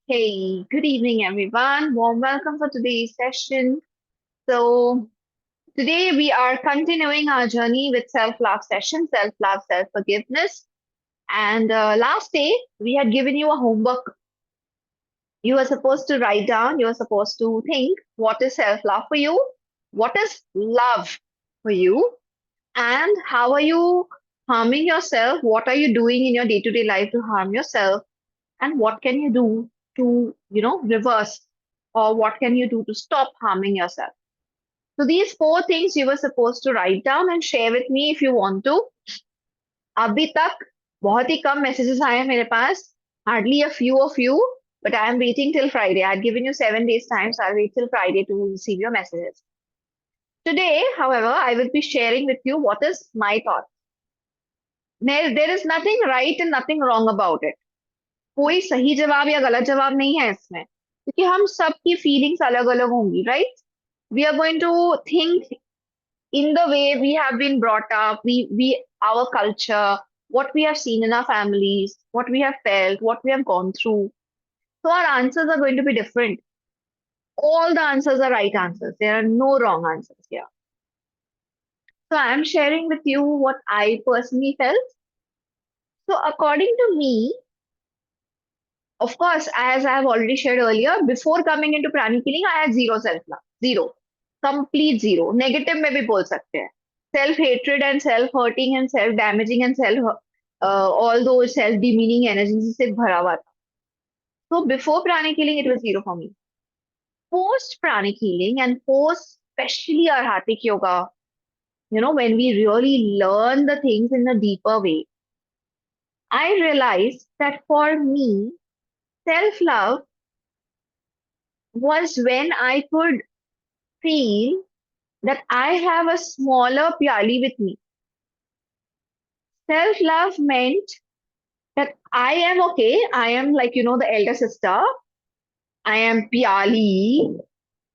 Hey, good evening, everyone. Warm welcome for today's session. So, today we are continuing our journey with self love session, self love, self forgiveness. And last day, we had given you a homework. You were supposed to write down, you were supposed to think what is self love for you, what is love for you, and how are you harming yourself? What are you doing in your day to day life to harm yourself? And what can you do to reverse, or what can you do to stop harming yourself? So these four things you were supposed to write down and share with me if you want to. अभी तक बहुत ही कम messages आए हैं मेरे पास, hardly a few of you, but I am waiting till Friday. I've given you 7 days time, so I'll wait till Friday to receive your messages. Today, however, I will be sharing with you what is my thought. There is nothing right and nothing wrong about it. कोई सही जवाब या गलत जवाब नहीं है इसमें, क्योंकि हम सबकी फीलिंग्स अलग अलग होंगी, right? We are going to think in the way we have been brought up, we our culture, what we have seen in our families, what we have felt, what we have gone through. So our answers are going to be different. All the answers are right answers. There are no wrong answers here. So I am sharing with you what I personally felt. So according to me, of course, as I have already shared earlier, before coming into pranic healing, I had zero self-love. Zero. Complete zero. Negative में भी बोल सकते हैं. Self-hatred and self-hurting and self-damaging and all those self-demeaning energies से भरा हुआ था. So before pranic healing, it was zero for me. Post pranic healing and post especially our Hathic yoga, when we really learn the things in a deeper way, I realized that for me, self-love was when I could feel that I have a smaller Piyali with me. Self love meant that I am okay. I am like, the elder sister. I am Piyali.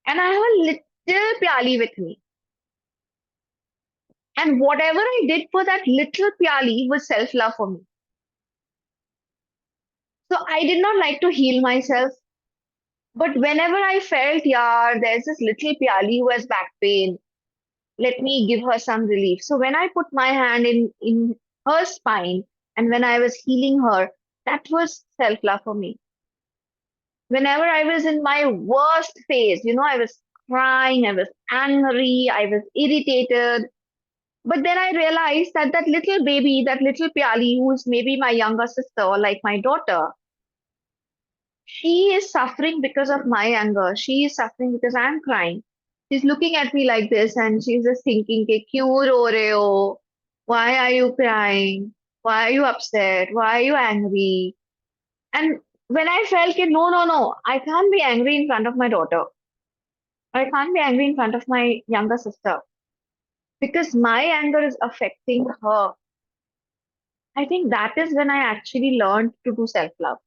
And I have a little Piyali with me. And whatever I did for that little Piyali was self love for me. So I did not like to heal myself. But whenever I felt, yeah, there's this little Piyali who has back pain, let me give her some relief. So when I put my hand in her spine and when I was healing her, that was self love for me. Whenever I was in my worst phase, I was crying, I was angry, I was irritated. But then I realized that that little baby, that little Piali, who is maybe my younger sister or like my daughter, she is suffering because of my anger. She is suffering because I'm crying. She's looking at me like this and she's just thinking, "Ke kyun ro rahe ho? Why are you crying? Why are you upset? Why are you angry?" And when I felt, no, no, no, I can't be angry in front of my daughter. I can't be angry in front of my younger sister because my anger is affecting her. I think that is when I actually learned to do self love.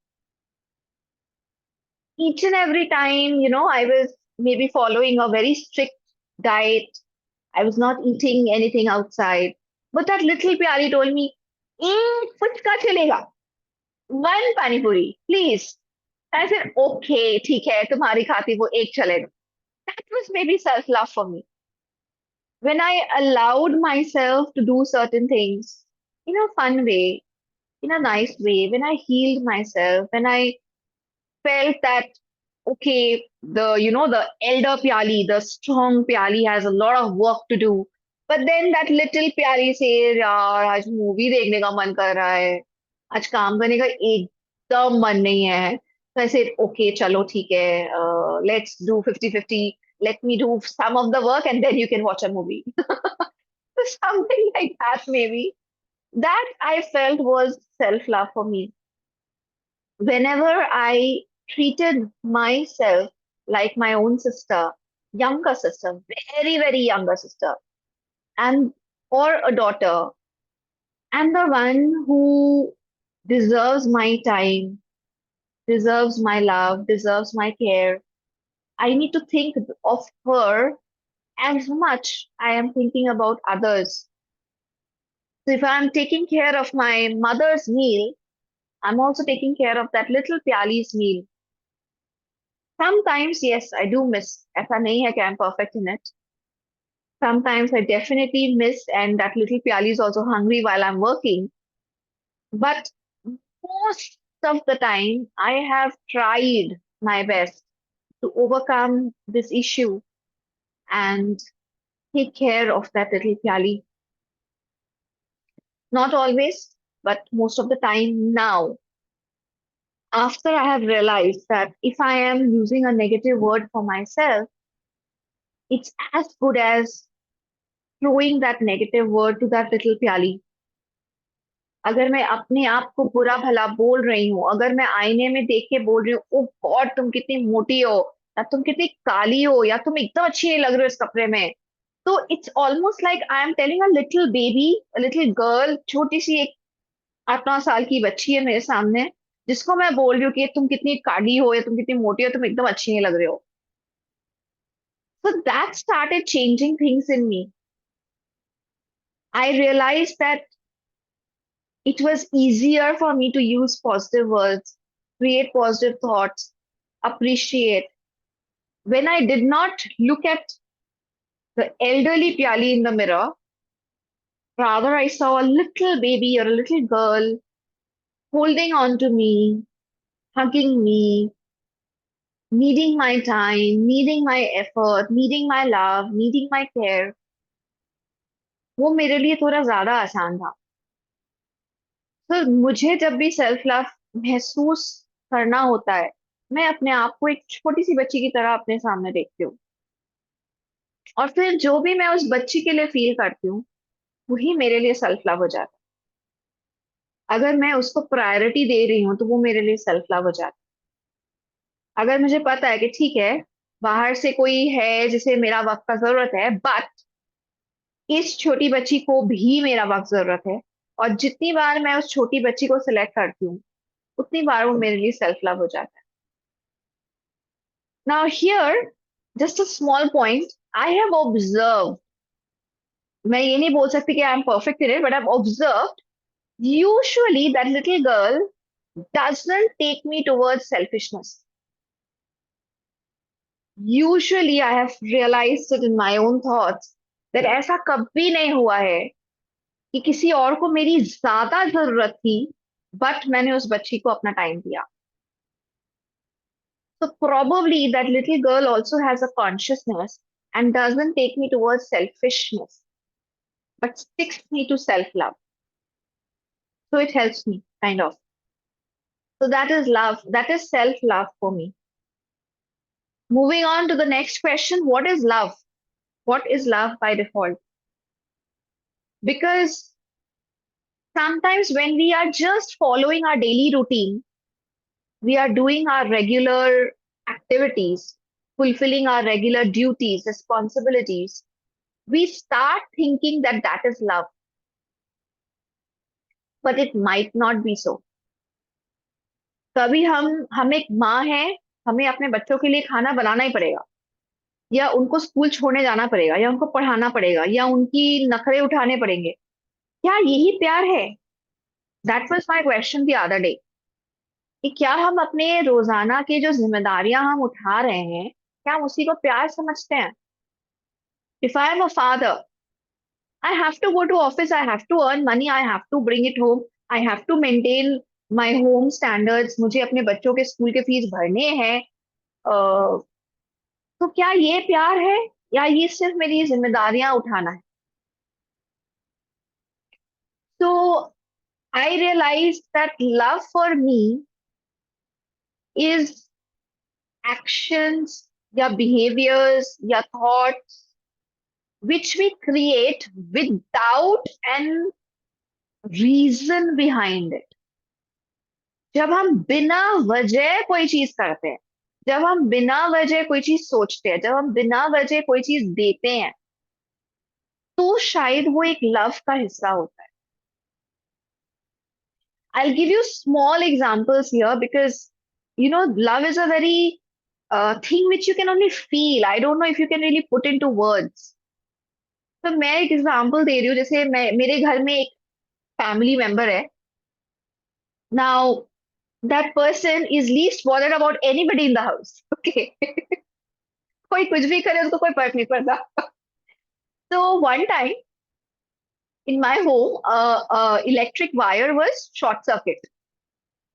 Each and every time, I was maybe following a very strict diet. I was not eating anything outside. But that little pyari told me, eat fuchka chalega. One pani puri, please. I said, okay, theek hai, tumhari khati wo ek chalega. That was maybe self-love for me. When I allowed myself to do certain things in a fun way, in a nice way, when I healed myself, when I felt that okay, the elder Pyali, the strong Pyali has a lot of work to do. But then that little Pyali says, यार आज movie देखने का मन कर रहा है, आज काम करने का एकदम मन नहीं है. So I said, okay, चलो ठीक है, let's do 50-50. Let me do some of the work and then you can watch a movie. Something like that, maybe. That I felt was self-love for me. Whenever I treated myself like my own sister, younger sister, very, very younger sister, and or a daughter, and the one who deserves my time, deserves my love, deserves my care, I need to think of her as much I am thinking about others. So if I'm taking care of my mother's meal, I'm also taking care of that little Pyali's meal. Sometimes, yes, I do miss. ऐसा नहीं है कि I'm perfect in it. Sometimes I definitely miss, and that little Piyali is also hungry while I'm working. But most of the time, I have tried my best to overcome this issue and take care of that little Piyali. Not always, but most of the time now. After I have realized that if I am using a negative word for myself, it's as good as throwing that negative word to that little Piyali. अगर मैं अपने आप को बुरा भला बोल रही हूँ, अगर मैं आईने में देख के बोल रही हूँ, ओ गॉड तुम कितनी मोटी हो, या तुम कितनी काली हो, या तुम एकदम अच्छी नहीं लग रहे हो इस कपड़े में, तो it's almost like I am telling a little baby, little girl, छोटी सी एक 8-9 साल की बच्ची है मेरे सामने, जिसको मैं बोल रही हूँ कि तुम कितनी काली हो या तुम कितनी मोटी हो, तुम एकदम अच्छी नहीं लग रहे हो. So that started changing things in me. I realized that it was easier for me to use positive words, create positive thoughts, appreciate. When I did not look at the elderly Pyali in the mirror, rather I saw a little baby or a little girl holding on to me, hugging me, needing my time, needing my effort, needing my love, needing my care. वो मेरे लिए थोड़ा ज्यादा आसान था. तो मुझे जब भी सेल्फ लव महसूस करना होता है, मैं अपने आप को एक छोटी सी बच्ची की तरह अपने सामने देखती हूँ, और फिर जो भी मैं उस बच्ची के लिए फील करती हूँ, वही मेरे लिए सेल्फ लव हो जाता है. अगर मैं उसको प्रायोरिटी दे रही हूँ, तो वो मेरे लिए सेल्फ लव हो जाता है. अगर मुझे पता है कि ठीक है, बाहर से कोई है जिसे मेरा वक्त का जरूरत है, बट इस छोटी बच्ची को भी मेरा वक्त जरूरत है, और जितनी बार मैं उस छोटी बच्ची को सिलेक्ट करती हूँ, उतनी बार वो मेरे लिए सेल्फ लव हो जाता है. Now, here, just a small point, I have observed, मैं ये नहीं बोल सकती कि I am perfect in it, but I have observed usually that little girl doesn't take me towards selfishness. Usually, I have realized it in my own thoughts that ऐसा कभी नहीं हुआ है कि किसी और को मेरी ज्यादा जरूरत थी, बट मैंने उस बच्ची को अपना टाइम दिया. So probably that little girl also has a consciousness and doesn't take me towards selfishness, but sticks me to self love. So it helps me, kind of. So that is love. That is self love for me. Moving on to the next question. What is love? What is love by default? Because sometimes when we are just following our daily routine, we are doing our regular activities, fulfilling our regular duties, responsibilities, we start thinking that that is love, but it might not be so. कभी हम एक माँ हैं, हमें अपने बच्चों के लिए खाना बनाना ही पड़ेगा, या उनको स्कूल छोड़ने जाना पड़ेगा, या उनको पढ़ाना पड़ेगा, या उनकी नखरे उठाने पड़ेंगे. क्या यही प्यार है? That was my question the other day, कि क्या हम अपने रोजाना की जो जिम्मेदारियां हम उठा रहे हैं, क्या हम उसी को प्यार समझते हैं? If I am a father, I have to go to office, I have to earn money, I have to bring it home, I have to maintain my home standards, मुझे अपने बच्चों के स्कूल के फीस भरने हैं. तो क्या ये प्यार है, या ये सिर्फ मेरी जिम्मेदारियां उठाना है? तो I realise that love for me is actions, या behaviors, या thoughts which we create without an reason behind it. जब हम बिना वजह कोई चीज करते हैं, जब हम बिना वजह कोई चीज सोचते हैं, जब हम बिना वजह कोई चीज देते हैं, तो शायद वो एक लव का हिस्सा होता है. I'll give you small examples here because love is a very thing which you can only feel. I don't know if you can really put into words. तो मैं एक एग्जांपल दे रही हूँ, जैसे मैं, मेरे घर में एक फैमिली मेंबर है. Now that person is least bothered about anybody in the house. Okay. कोई कुछ भी करे उसको कोई फर्क नहीं पड़ता. So one time in my home, electric wire was short circuit.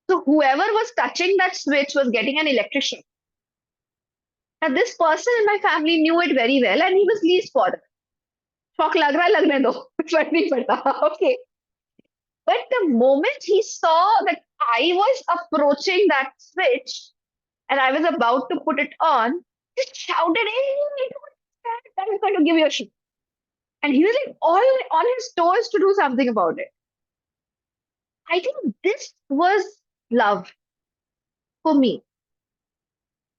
So whoever was touching that switch was getting an electric shock. Now this person in my family knew it very well and he was least bothered. Shock लग रहा है लगने दो, फर्क नहीं पड़ता. Okay. But the moment he saw that I was approaching that switch and I was about to put it on, he shouted, "Hey, that is going to give you a shock." And he was like all on his toes to do something about it. I think this was love for me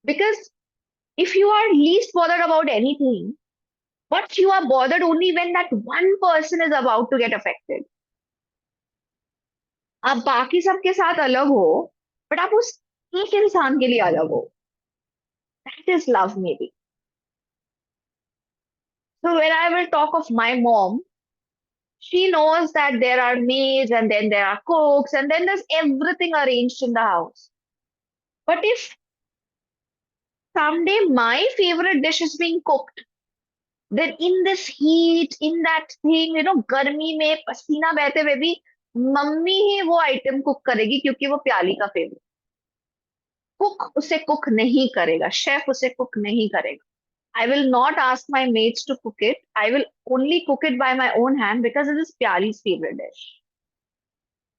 because if you are least bothered about anything, but you are bothered only when that one person is about to get affected. आप बाकी सबके साथ अलग हो, but आप उस एक इंसान के लिए अलग हो. That is love, maybe. So when I will talk of my mom, she knows that there are maids and then there are cooks and then there's everything arranged in the house. But if someday my favorite dish is being cooked, then in this heat, in that thing, गर्मी में पसीना बहते हुए भी mummy ही वो item cook करेगी क्योंकि वो प्याली का फेवरेट. कुक उसे कुक नहीं करेगा, शेफ उसे कुक नहीं करेगा. I will not ask my mates to cook it. I will only cook it by my own hand because it is Pyali's favorite dish.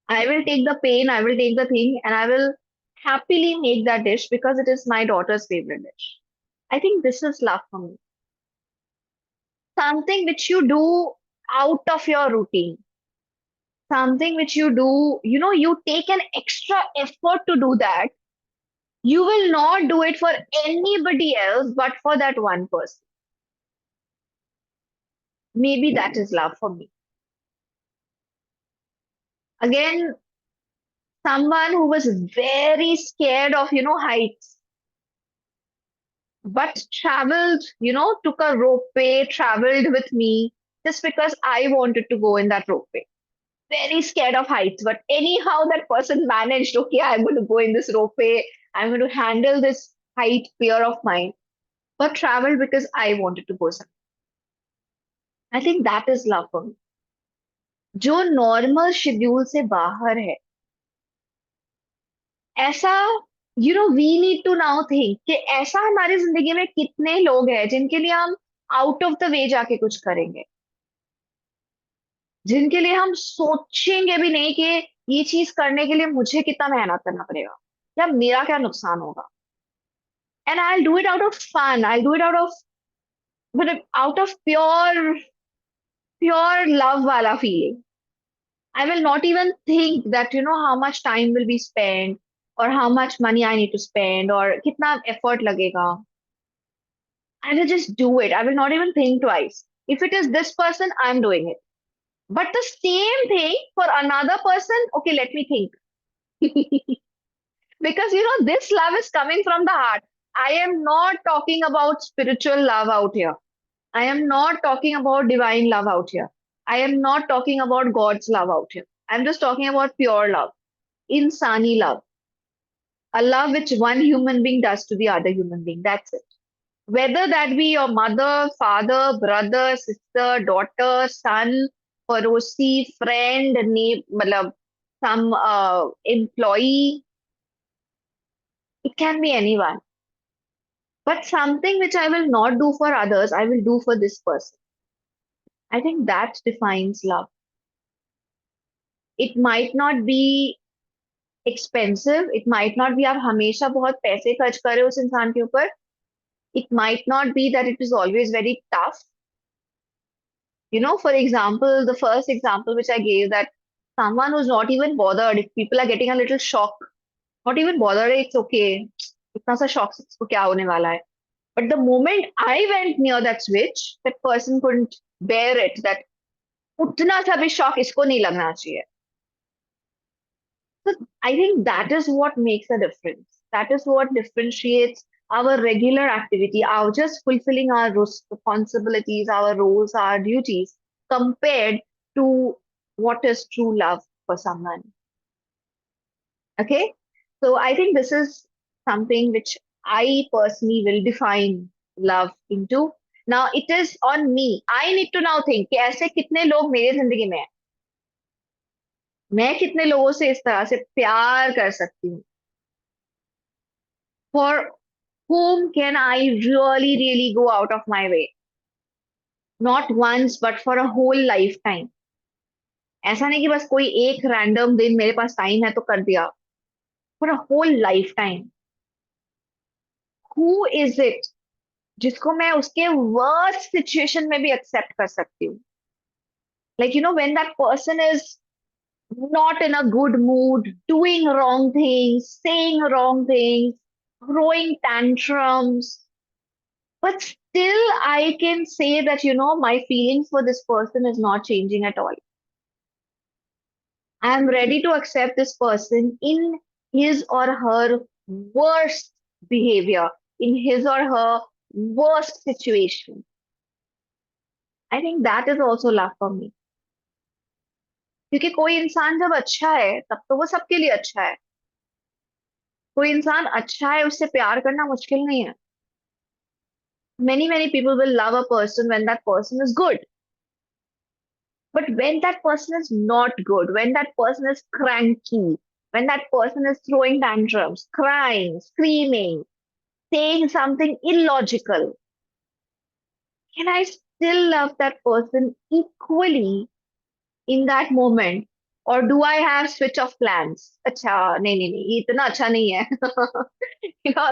I will take the pain, I will take the thing, and I will happily make that dish because it is my daughter's favorite dish. I think this is love for me. Something which you do out of your routine, something which you do, you take an extra effort to do that. You will not do it for anybody else but for that one person. Maybe that is love for me. Again, someone who was very scared of, heights, but traveled, took a ropeway, traveled with me just because I wanted to go in that ropeway. Very scared of heights, but anyhow, that person managed, okay, I'm going to go in this ropeway, I'm going to handle this height fear of mine, but traveled because I wanted to go somewhere. I think that is love for me. जो normal schedule से बाहर है, ऐसा we need to now think कि ऐसा हमारी जिंदगी में कितने लोग हैं जिनके लिए हम आउट ऑफ द वे जाके कुछ करेंगे, जिनके लिए हम सोचेंगे भी नहीं कि ये चीज करने के लिए मुझे कितना मेहनत करना पड़ेगा या मेरा क्या नुकसान होगा. And I do it out of fun, I do it out of मतलब out of pure pure love वाला feeling. I will not even think that how much time will be spent or how much money I need to spend or kitna effort lagega. I will just do it. I will not even think twice. If it is this person, I'm doing it. But the same thing for another person, okay, let me think. Because this love is coming from the heart. I am not talking about spiritual love out here. I am not talking about divine love out here. I am not talking about God's love out here. I'm just talking about pure love, insani love, a love which one human being does to the other human being. That's it. Whether that be your mother, father, brother, sister, daughter, son, parosi, friend, some employee, it can be anyone. But something which I will not do for others, I will do for this person. I think that defines love. It might not be expensive. It might not be आप हमेशा बहुत पैसे खर्च कर रहे हो उस इंसान के ऊपर. It might not be that it is always very tough. For example, the first example which I gave, that someone who's not even bothered, if people are getting a little shock, not even bothered, it's okay. इतना सा shock से इसको क्या होने वाला है. But the moment I went near that switch, that person couldn't bear it. That उतना सा भी shock इसको नहीं लगना चाहिए. So I think that is what makes a difference. That is what differentiates our regular activity, our just fulfilling our responsibilities, our roles, our duties, compared to what is true love for someone. Okay? So I think this is something which I personally will define love into. Now it is on me. I need to now think कि ऐसे कितने लोग मेरे जिंदगी में हैं, मैं कितने लोगों से इस तरह से प्यार कर सकती हूँ. For whom can I really go out of my way? Not once, but for a whole lifetime. ऐसा नहीं कि बस कोई एक रैंडम दिन मेरे पास टाइम है तो कर दिया. For a whole lifetime. Who is it जिसको मैं उसके वर्स्ट सिचुएशन में भी एक्सेप्ट कर सकती हूँ. Like you know when that person is not in a good mood, doing wrong things, saying wrong things, throwing tantrums, but still I can say that my feelings for this person is not changing at all. I am ready to accept this person in his or her worst behavior, in his or her worst situation. I think that is also love for me. क्योंकि कोई इंसान जब अच्छा है तब तो वो सबके लिए अच्छा है. कोई इंसान अच्छा है उससे प्यार करना मुश्किल नहीं है. Many people will love a person when that person is good. But when that person is not good, when that person is cranky, when that person is throwing tantrums, crying, screaming, saying something illogical, can I still love that person equally in that moment? Or do I have switch of plans? अच्छा नहीं नहीं नहीं ये इतना अच्छा नहीं है.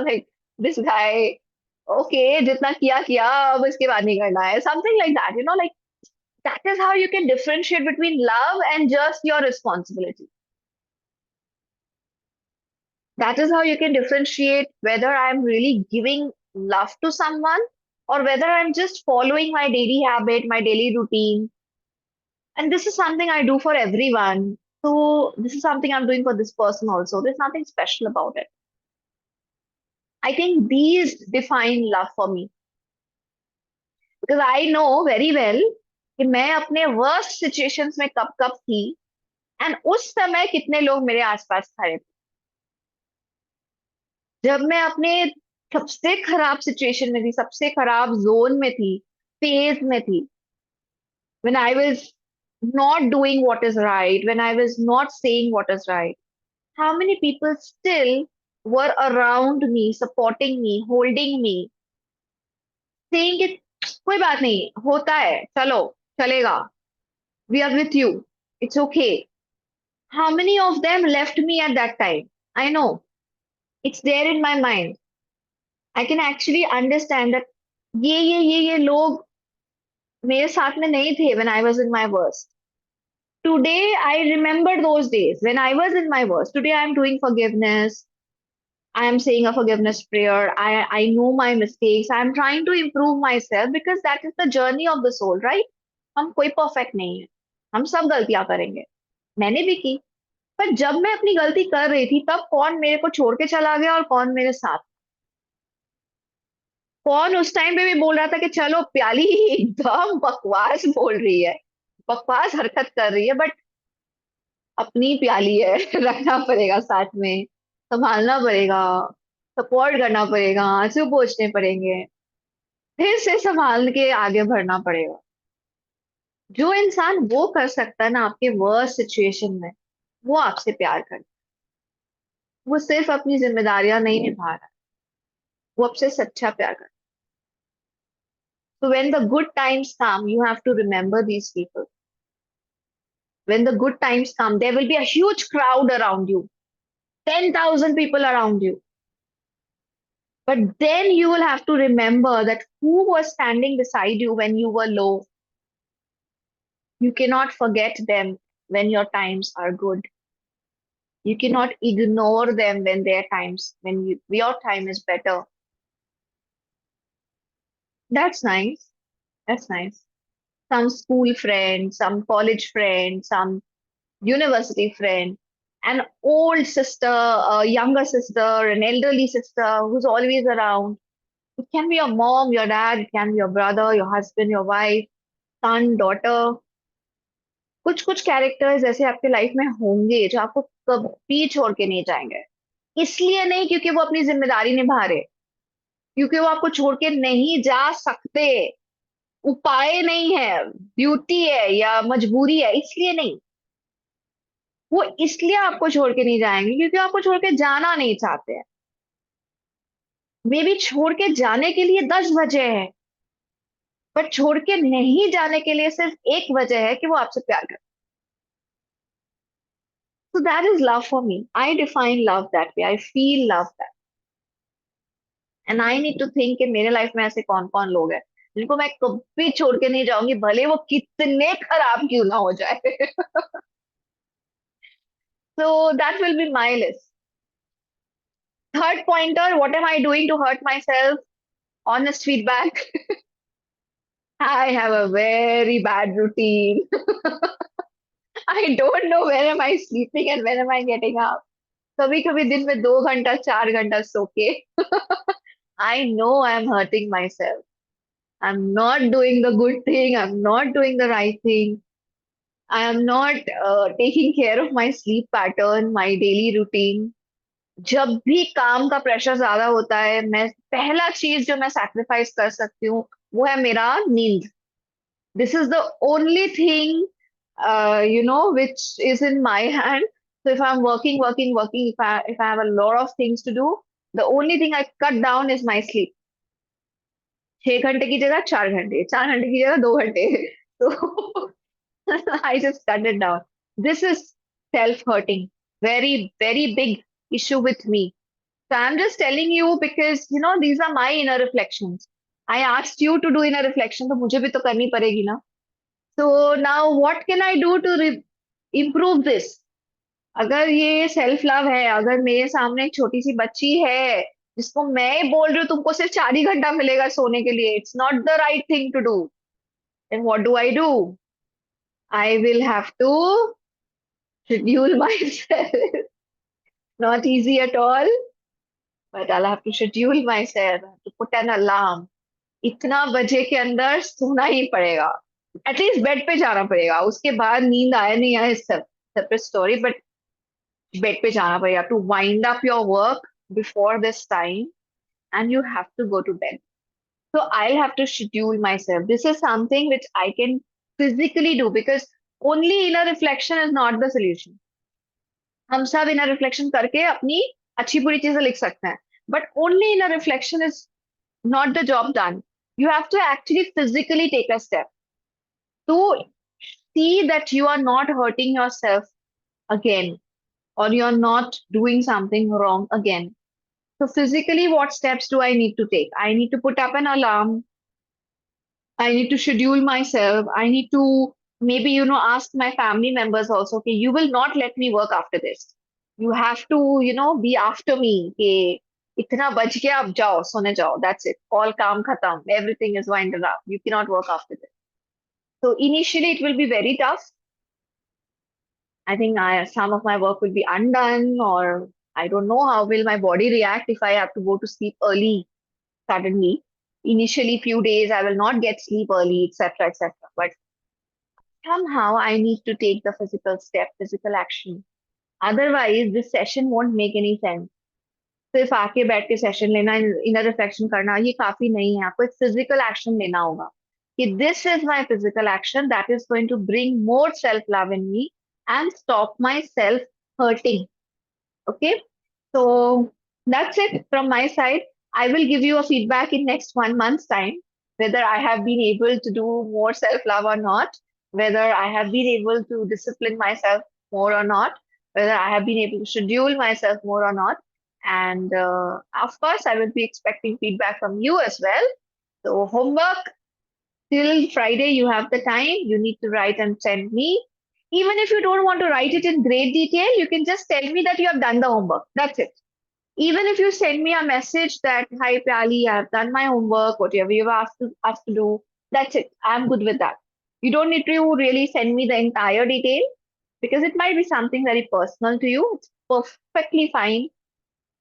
Like this guy, okay, जितना किया किया अब इसके बाद नहीं करना है. Something like that, like that is how you can differentiate between love and just your responsibility. That is how you can differentiate whether I'm really giving love to someone or whether I'm just following my daily habit, my daily routine. And this is something I do for everyone. So this is something I'm doing for this person also. There's nothing special about it. I think these define love for me because I know very well कि मैं अपने worst situations में कब कब थी and उस समय कितने लोग मेरे आसपास खड़े थे. जब मैं अपने सबसे खराब सिचुएशन में थी, सबसे खराब जोन में थी, फेज में थी, when I was not doing what is right, when I was not saying what is right, how many people still were around me, supporting me, holding me, saying कि कोई बात नहीं, होता है, चलो, चलेगा, we are with you, it's okay. How many of them left me at that time? I know, it's there in my mind. I can actually understand that ये लोग मेरे साथ में नहीं थे when I was in my worst. Today I remember those days when I was in my worst. Today I'm doing forgiveness. I am saying a forgiveness prayer. I know my mistakes. I'm trying to improve myself because that is the journey of the soul, right? हम कोई perfect नहीं है. हम सब गलतियां करेंगे. मैंने भी की. पर जब मैं अपनी गलती कर रही थी तब कौन मेरे को छोड़ के चला गया और कौन मेरे साथ. कौन उस टाइम पे भी बोल रहा था कि चलो प्याली एकदम बकवास बोल रही है, बकवास हरकत कर रही है, बट अपनी प्याली है. रखना पड़ेगा साथ में, संभालना पड़ेगा, सपोर्ट करना पड़ेगा, आंसू पोंछने पड़ेंगे, फिर से संभाल के आगे बढ़ना पड़ेगा. जो इंसान वो कर सकता है ना आपके वर्स्ट सिचुएशन में, वो आपसे प्यार करता है. वो सिर्फ अपनी जिम्मेदारियां नहीं निभा रहा, वो आपसे सच्चा प्यार करता है. So when the good times come, you have to remember these people. When the good times come, there will be a huge crowd around you, 10,000 people around you. But then you will have to remember that who was standing beside you when you were low. You cannot forget them when your times are good. You cannot ignore them when their times, when your time is better. That's nice. That's nice. Some school friend, some college friend, some university friend, an old sister, a younger sister, an elderly sister who's always around. It can be your mom, your dad, it can be your brother, your husband, your wife, son, daughter. कुछ कुछ characters ऐसे आपके life में होंगे जो आपको कभी छोड़ के नहीं जाएंगे. इसलिए नहीं क्योंकि वो अपनी जिम्मेदारी निभा रहे, क्योंकि वो आपको छोड़ के नहीं जा सकते, उपाय नहीं है, ड्यूटी है या मजबूरी है, इसलिए नहीं। वो इसलिए आपको छोड़ के नहीं जाएंगे क्योंकि वो आपको छोड़ के जाना नहीं चाहते हैं। मे बी छोड़ के जाने के लिए 10 वजह है, पर छोड़ के नहीं जाने के लिए सिर्फ एक वजह है कि वो आपसे प्यार करते। So that is love for me. I define love that way. I feel love that. And I need to think कि मेरे लाइफ में ऐसे कौन कौन लोग हैं जिनको मैं कभी छोड़ के नहीं जाऊंगी, भले वो कितने खराब क्यों ना हो जाए। So that will be my list. Third pointer, what am I doing to hurt myself? Honest feedback. I have a very bad routine. I don't know where am I sleeping and when am I getting up. कभी कभी दिन में 2 घंटा 4 घंटा सो के I know I'm hurting myself. I'm not doing the good thing. I'm not doing the right thing. I am not taking care of my sleep pattern, my daily routine. जब भी काम का प्रेशर ज्यादा होता है, मैं पहला चीज जो मैं सैक्रिफाइस कर सकती हूँ वो है मेरा नींद. This is the only thing, which is in my hand. So if I'm working, if I have a lot of things to do, the only thing I cut down is my sleep. 6 घंटे की जगह 4 घंटे, 4 घंटे की जगह 2 घंटे. तो I just cut it down. This is self-hurting. Very, very big issue with me. So I'm just telling you because these are my inner reflections. I asked you to do inner reflection, तो मुझे भी तो करनी पड़ेगी ना. So now what can I do to improve this? अगर ये self love है, अगर मेरे सामने एक छोटी सी बच्ची है जिसको मैं बोल रही हूँ तुमको सिर्फ 4 ही घंटा मिलेगा सोने के लिए, it's not the right thing to do. Then what do I do? I will have to schedule myself. Not easy at all, but I'll have to schedule myself. I have to put an alarm. इतना बजे के अंदर सोना ही पड़ेगा. At least bed पे जाना पड़ेगा. उसके बाद नींद आए नहीं आए सब सेपरेट स्टोरी, बट बेड पे जाना पड़ेगा. To wind up your work before this time and you have to go to bed. So I'll have to schedule myself. This is something which I can physically do because only inner reflection is not the solution. हम सब inner reflection करके अपनी अच्छी बुरी चीजें लिख सकते हैं, but only inner reflection is not the job done. You have to actually physically take a step to see that you are not hurting yourself again or you're not doing something wrong again. So physically, what steps do I need to take? I need to put up an alarm. I need to schedule myself. I need to maybe, ask my family members also, okay, you will not let me work after this. You have to, be after me. Okay, itna bach gaya, ab jao, sone jao. That's it. All kaam khatam. Everything is winded up. You cannot work after this. So initially it will be very tough. I think some of my work will be undone, or I don't know how will my body react if I have to go to sleep early suddenly. Initially, few days I will not get sleep early, etc., etc. But somehow I need to take the physical step, physical action. Otherwise, this session won't make any sense. सिर्फ आके बैठ के session लेना, inner reflection करना, ये काफी नहीं है. आपको एक फिजिकल एक्शन लेना होगा कि this is my physical action that is going to bring more self love in me and stop my self hurting. Okay, so that's it from my side. I will give you a feedback in next 1 month's time, whether I have been able to do more self-love or not, whether I have been able to discipline myself more or not, whether I have been able to schedule myself more or not. And of course, I will be expecting feedback from you as well. So homework, till Friday, you have the time. You need to write and send me. Even if you don't want to write it in great detail, you can just tell me that you have done the homework. That's it. Even if you send me a message that, hi, Piyali, I have done my homework, whatever you've asked to do, that's it. I'm good with that. You don't need to really send me the entire detail because it might be something very personal to you. It's perfectly fine.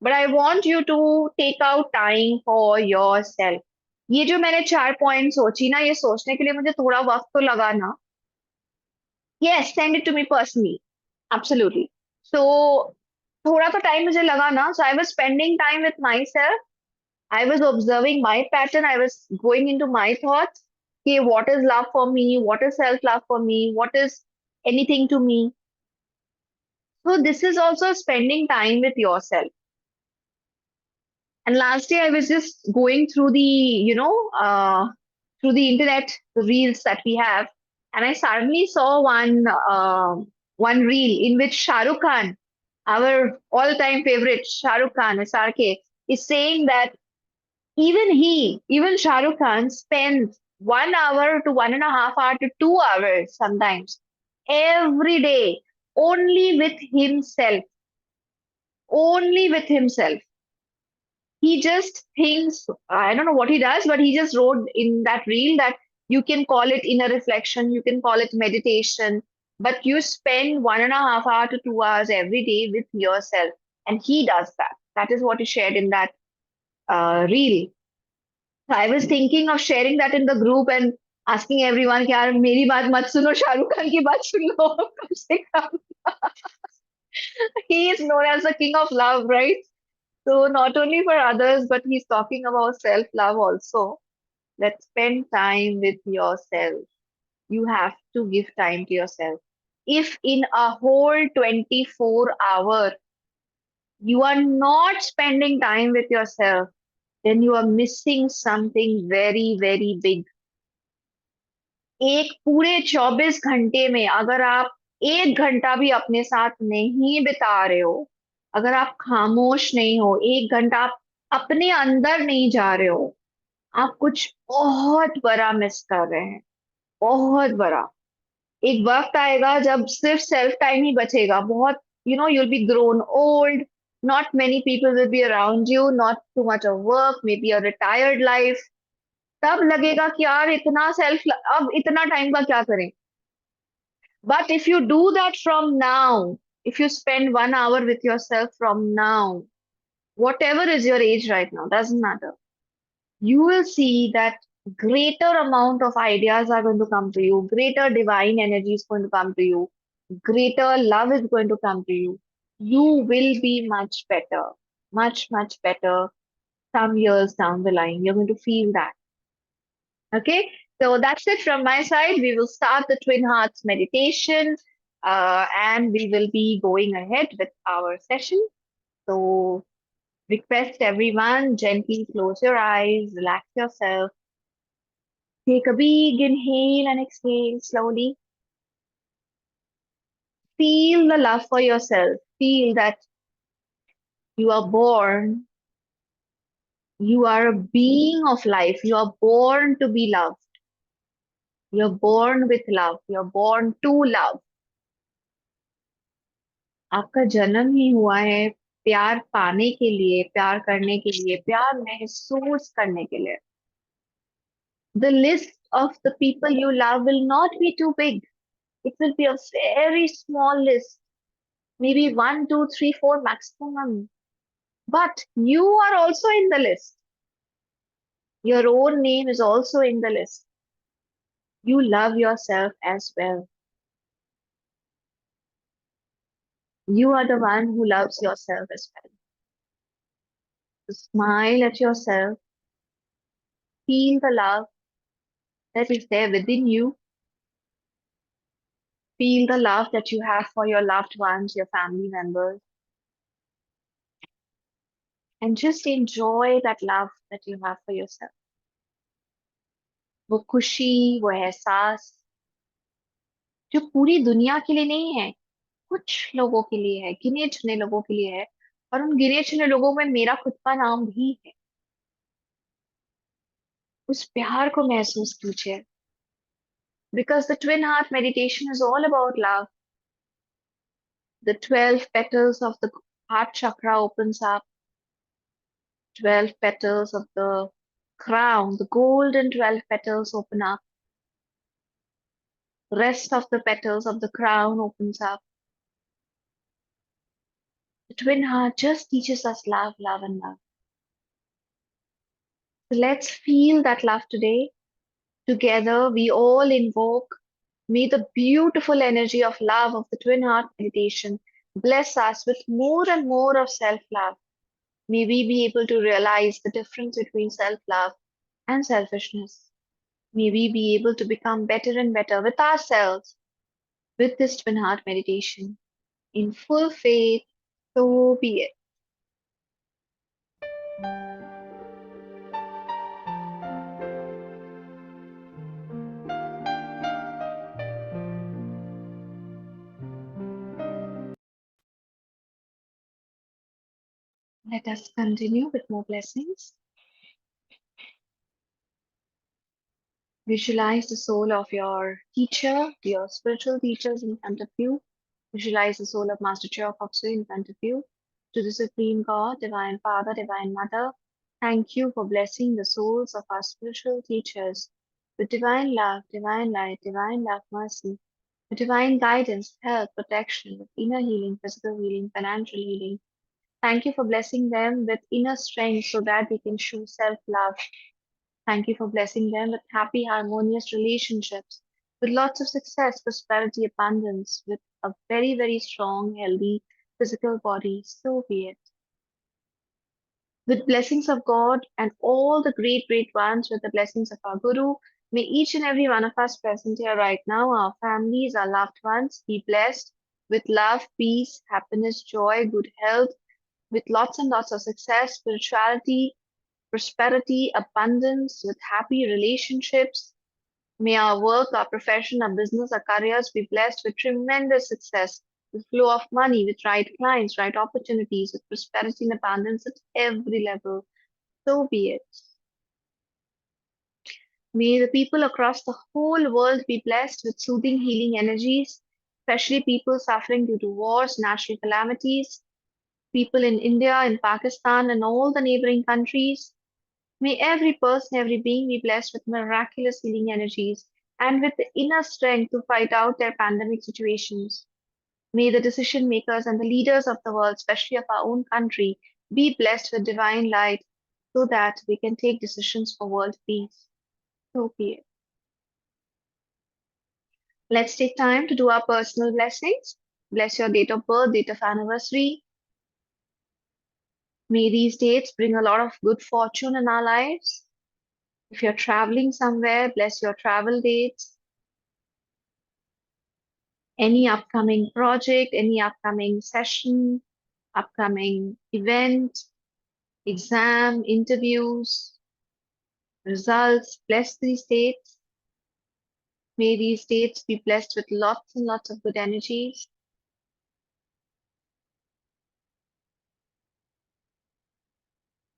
But I want you to take out time for yourself. ये जो मैंने 4 point सोची ना, ये सोचने के लिए मुझे थोड़ा वक्त तो लगा ना. Yes, send it to me personally. Absolutely. So थोड़ा तो टाइम मुझे लगा ना, so I was spending time with myself. I was observing my pattern. I was going into my thoughts. Okay, what is love for me? What is self love for me? What is anything to me? So this is also spending time with yourself. And last day I was just going through through the internet, the reels that we have, and I suddenly saw one reel in which Shah Rukh Khan, our all-time favorite Shah Rukh Khan, SRK, is saying that even Shah Rukh Khan spends 1 hour to 1.5 hour to 2 hours sometimes every day only with himself, only with himself. He just thinks, I don't know what he does, but he just wrote in that reel that you can call it inner reflection, you can call it meditation, but you spend 1.5 hour to 2 hours every day with yourself. And he does that. That is what he shared in that reel. So I was thinking of sharing that in the group and asking everyone कि यार मेरी बात मत सुनो, शाहरुख खान की बात सुन लो कम से कम. He is known as the king of love, right? So not only for others, but he's talking about self-love also. Let's spend time with yourself. You have to give time to yourself. If in a whole 24 hour you are not spending time with yourself, then you are missing something very, very big. एक पूरे 24 घंटे में अगर आप 1 घंटा भी अपने साथ नहीं बिता रहे हो, अगर आप खामोश नहीं हो, 1 घंटा आप अपने अंदर नहीं जा रहे हो, आप कुछ बहुत बड़ा मिस कर रहे हैं. बहुत बड़ा. एक वक्त आएगा जब सिर्फ सेल्फ टाइम ही बचेगा. बहुत, you'll be grown old. Not many people will be around you. Not too much of work. Maybe a retired life. तब लगेगा कि यार इतना सेल्फ, अब इतना टाइम का क्या करें. But if you do that from now, if you spend 1 hour with yourself from now, whatever is your age right now, doesn't matter, you will see that greater amount of ideas are going to come to you, greater divine energy is going to come to you, greater love is going to come to you. You will be much better, much better some years down the line. You're going to feel that. Okay, so that's it from my side. We will start the Twin Hearts meditation, and we will be going ahead with our session. So, request everyone gently close your eyes, relax yourself, take a big inhale and exhale slowly. Feel the love for yourself. Feel that you are born, you are a being of life, you are born to be loved, you're born with love, you're born to love. आपका जन्म ही हुआ है प्यार पाने के लिए, प्यार करने के लिए, प्यार महसूस करने के लिए. The list of the people you love will not be too big. It will be a very small list, maybe one, two, three, four maximum. But you are also in the list. Your own name is also in the list. You love yourself as well. You are the one who loves yourself as well. So smile at yourself, feel the love that is there within you. Feel the love that you have for your loved ones, your family members, and just enjoy that love that you have for yourself. वो खुशी, वो एहसास जो पूरी दुनिया के लिए नहीं है, कुछ लोगों के लिए है, गिने चुने लोगों के लिए है, और उन गिने चुने लोगों में मेरा खुद का नाम भी है. उस प्यार को महसूस कीजिए. Because the twin heart meditation is all about love. The 12 petals of the heart chakra opens up. 12 petals of the crown, the golden 12 petals open up. The rest of the petals of the crown opens up. The twin heart just teaches us love, love, and love. So let's feel that love today. Together, we all invoke, may the beautiful energy of love of the twin heart meditation Bless us with more and more of self love. May we be able to realize the difference between self love and selfishness. May we be able to become better and better with ourselves with this twin heart meditation. In full faith, so be it. Let us continue with more blessings. Visualize the soul of your teacher, your spiritual teachers in front of you. Visualize the soul of Master Choksui in front of you. To the Supreme God, Divine Father, Divine Mother, thank you for blessing the souls of our spiritual teachers with divine love, divine light, divine love, mercy, with divine guidance, health, protection, with inner healing, physical healing, financial healing. Thank you for blessing them with inner strength so that they can show self love. Thank you for blessing them with happy, harmonious relationships, with lots of success, prosperity, abundance, with a very, very strong, healthy physical body. So be it. With blessings of God and all the great, great ones, with the blessings of our Guru, may each and every one of us present here right now, our families, our loved ones, be blessed with love, peace, happiness, joy, good health, with lots and lots of success, spirituality, prosperity, abundance, with happy relationships. May our work, our profession, our business, our careers be blessed with tremendous success, with flow of money, with right clients, right opportunities, with prosperity and abundance at every level. So be it. May the people across the whole world be blessed with soothing, healing energies, especially people suffering due to wars, natural calamities, people in India, in Pakistan, and all the neighboring countries. May every person, every being be blessed with miraculous healing energies and with the inner strength to fight out their pandemic situations. May the decision makers and the leaders of the world, especially of our own country, be blessed with divine light so that we can take decisions for world peace. So be it. Let's take time to do our personal blessings. Bless your date of birth, date of anniversary. May these dates bring a lot of good fortune in our lives. If you're traveling somewhere, bless your travel dates. Any upcoming project, any upcoming session, upcoming event, exam, interviews, results. Bless these dates. May these dates be blessed with lots and lots of good energies.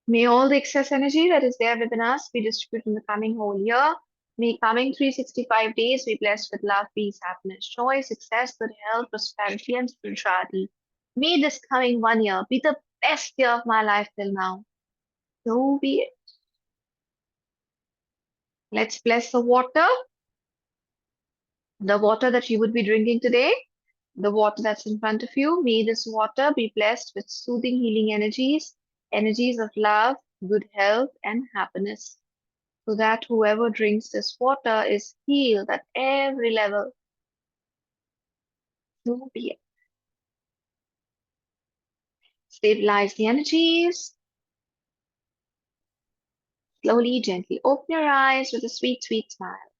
May all the excess energy that is there within us be distributed in the coming whole year. May coming 365 days be blessed with love, peace, happiness, joy, success, good health, prosperity, and spirituality. May this coming 1 year be the best year of my life till now. So be it. Let's bless the water that you would be drinking today, the water that's in front of you. May this water be blessed with soothing, healing energies, energies of love, good health, and happiness, so that whoever drinks this water is healed at every level. So be it. Stabilize the energies. Slowly, gently open your eyes with a sweet, sweet smile.